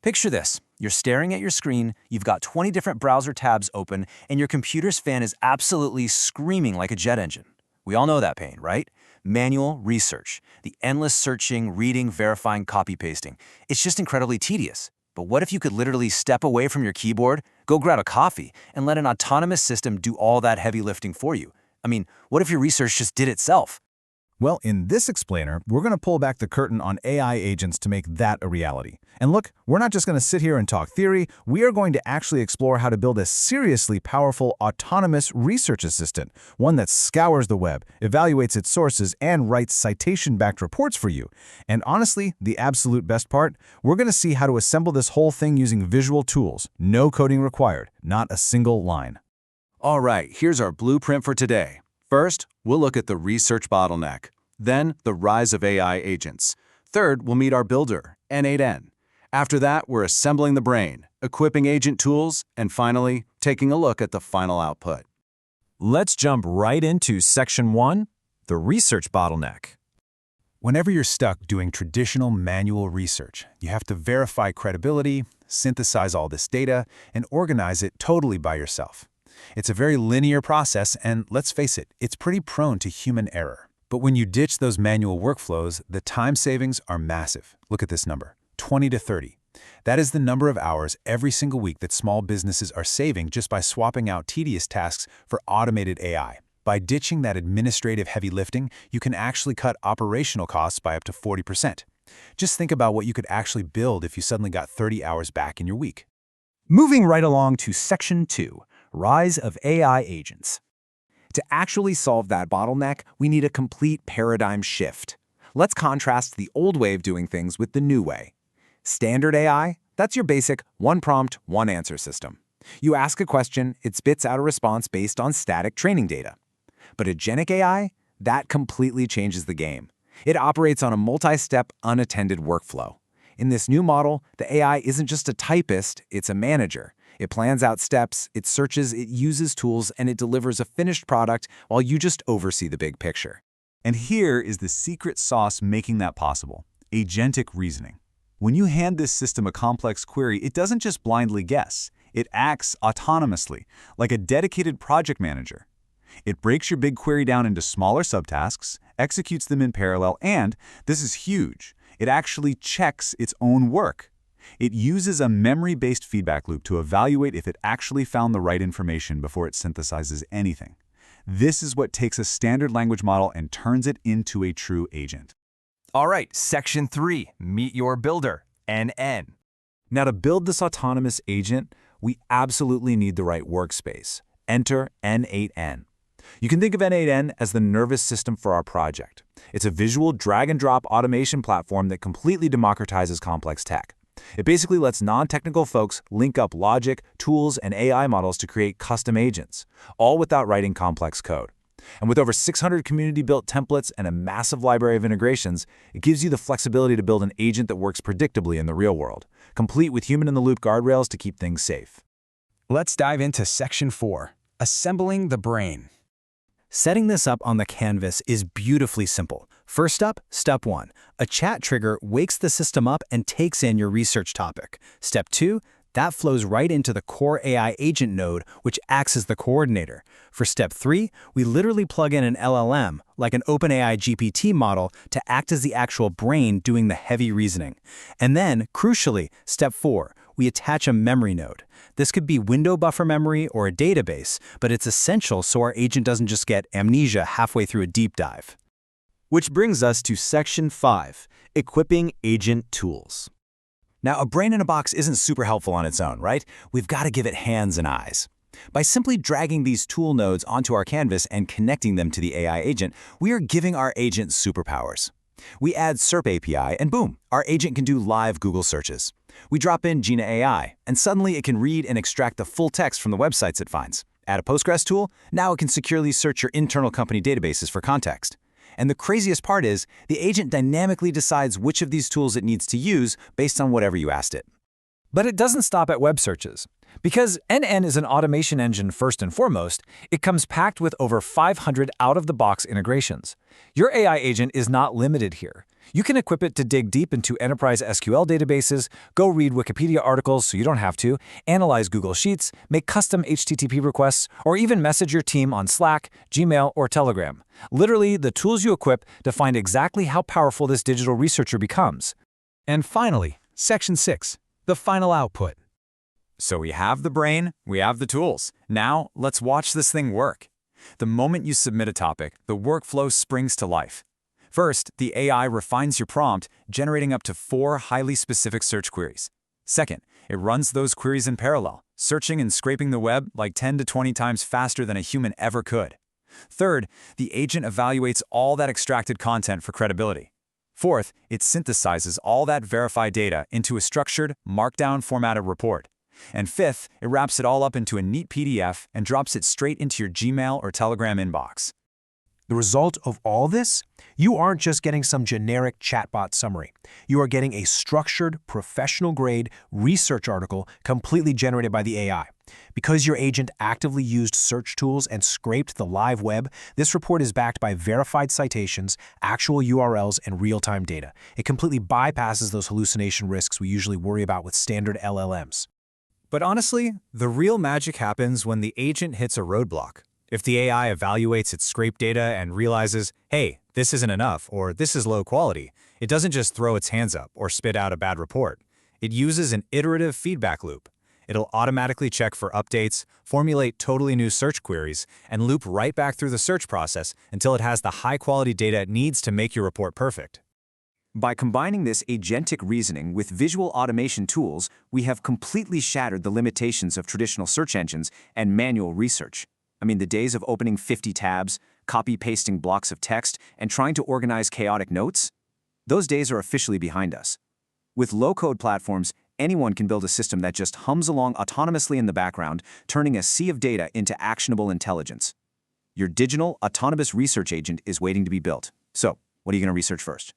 Picture this. You're staring at your screen, you've got 20 different browser tabs open, and your computer's fan is absolutely screaming like a jet engine. We all know that pain, right? Manual research, the endless searching, reading, verifying, copy-pasting. It's just incredibly tedious. But what if you could literally step away from your keyboard, go grab a coffee, and let an autonomous system do all that heavy lifting for you? I mean, what if your research just did itself? Well, in this explainer, we're going to pull back the curtain on AI agents to make that a reality. And look, we're not just going to sit here and talk theory, we are going to actually explore how to build a seriously powerful autonomous research assistant, one that scours the web, evaluates its sources, and writes citation-backed reports for you. And honestly, the absolute best part, we're going to see how to assemble this whole thing using visual tools, no coding required, not a single line. All right, here's our blueprint for today. First, we'll look at the research bottleneck. Then, the rise of AI agents. Third, we'll meet our builder, n8n. After that, we're assembling the brain, equipping agent tools, and finally, taking a look at the final output. Let's jump right into Section 1, the research bottleneck. Whenever you're stuck doing traditional manual research, you have to verify credibility, synthesize all this data, and organize it totally by yourself. It's a very linear process, and let's face it, it's pretty prone to human error. But when you ditch those manual workflows, the time savings are massive. Look at this number, 20 to 30. That is the number of hours every single week that small businesses are saving just by swapping out tedious tasks for automated AI. By ditching that administrative heavy lifting, you can actually cut operational costs by up to 40%. Just think about what you could actually build if you suddenly got 30 hours back in your week. Moving right along to Section 2, Rise of AI Agents. To actually solve that bottleneck, we need a complete paradigm shift. Let's contrast the old way of doing things with the new way. Standard AI, that's your basic one prompt, one answer system. You ask a question, it spits out a response based on static training data. But Agentic AI, that completely changes the game. It operates on a multi-step, unattended workflow. In this new model, the AI isn't just a typist, it's a manager. It plans out steps, it searches, it uses tools, and it delivers a finished product while you just oversee the big picture. And here is the secret sauce making that possible: agentic reasoning. When you hand this system a complex query, it doesn't just blindly guess. It acts autonomously, like a dedicated project manager. It breaks your big query down into smaller subtasks, executes them in parallel, and, this is huge, it actually checks its own work. It uses a memory-based feedback loop to evaluate if it actually found the right information before it synthesizes anything. This is what takes a standard language model and turns it into a true agent. All right, Section 3, Meet Your Builder, n8n. Now, to build this autonomous agent, we absolutely need the right workspace. Enter n8n. You can think of n8n as the nervous system for our project. It's a visual drag-and-drop automation platform that completely democratizes complex tech. It basically lets non-technical folks link up logic, tools, and AI models to create custom agents, all without writing complex code. And with over 600 community-built templates and a massive library of integrations, it gives you the flexibility to build an agent that works predictably in the real world, complete with human-in-the-loop guardrails to keep things safe. Let's dive into Section 4, Assembling the Brain. Setting this up on the canvas is beautifully simple. First up, Step 1. A chat trigger wakes the system up and takes in your research topic. Step 2. That flows right into the core AI agent node, which acts as the coordinator. For Step 3, we literally plug in an LLM, like an OpenAI GPT model, to act as the actual brain doing the heavy reasoning. And then, crucially, Step 4, we attach a memory node. This could be window buffer memory or a database, but it's essential so our agent doesn't just get amnesia halfway through a deep dive. Which brings us to Section 5, Equipping Agent Tools. Now, a brain in a box isn't super helpful on its own, right? We've got to give it hands and eyes. By simply dragging these tool nodes onto our canvas and connecting them to the AI agent, we are giving our agent superpowers. We add SERP API, and boom, our agent can do live Google searches. We drop in Gina AI, and suddenly it can read and extract the full text from the websites it finds. Add a Postgres tool, now it can securely search your internal company databases for context. And the craziest part is, the agent dynamically decides which of these tools it needs to use based on whatever you asked it. But it doesn't stop at web searches. Because n8n is an automation engine first and foremost, it comes packed with over 500 out-of-the-box integrations. Your AI agent is not limited here. You can equip it to dig deep into enterprise SQL databases, go read Wikipedia articles so you don't have to, analyze Google Sheets, make custom HTTP requests, or even message your team on Slack, Gmail, or Telegram. Literally, the tools you equip define exactly how powerful this digital researcher becomes. And finally, Section 6, the final output. So we have the brain, we have the tools. Now, let's watch this thing work. The moment you submit a topic, the workflow springs to life. First, the AI refines your prompt, generating up to 4 highly specific search queries. Second, it runs those queries in parallel, searching and scraping the web like 10 to 20 times faster than a human ever could. Third, the agent evaluates all that extracted content for credibility. Fourth, it synthesizes all that verified data into a structured, markdown formatted report. And fifth, it wraps it all up into a neat PDF and drops it straight into your Gmail or Telegram inbox. The result of all this? You aren't just getting some generic chatbot summary. You are getting a structured, professional-grade research article completely generated by the AI. Because your agent actively used search tools and scraped the live web, this report is backed by verified citations, actual URLs, and real-time data. It completely bypasses those hallucination risks we usually worry about with standard LLMs. But honestly, the real magic happens when the agent hits a roadblock. If the AI evaluates its scraped data and realizes, hey, this isn't enough or this is low quality, it doesn't just throw its hands up or spit out a bad report. It uses an iterative feedback loop. It'll automatically check for updates, formulate totally new search queries, and loop right back through the search process until it has the high-quality data it needs to make your report perfect. By combining this agentic reasoning with visual automation tools, we have completely shattered the limitations of traditional search engines and manual research. I mean, the days of opening 50 tabs, copy-pasting blocks of text, and trying to organize chaotic notes? Those days are officially behind us. With low-code platforms, anyone can build a system that just hums along autonomously in the background, turning a sea of data into actionable intelligence. Your digital, autonomous research agent is waiting to be built. So, what are you going to research first?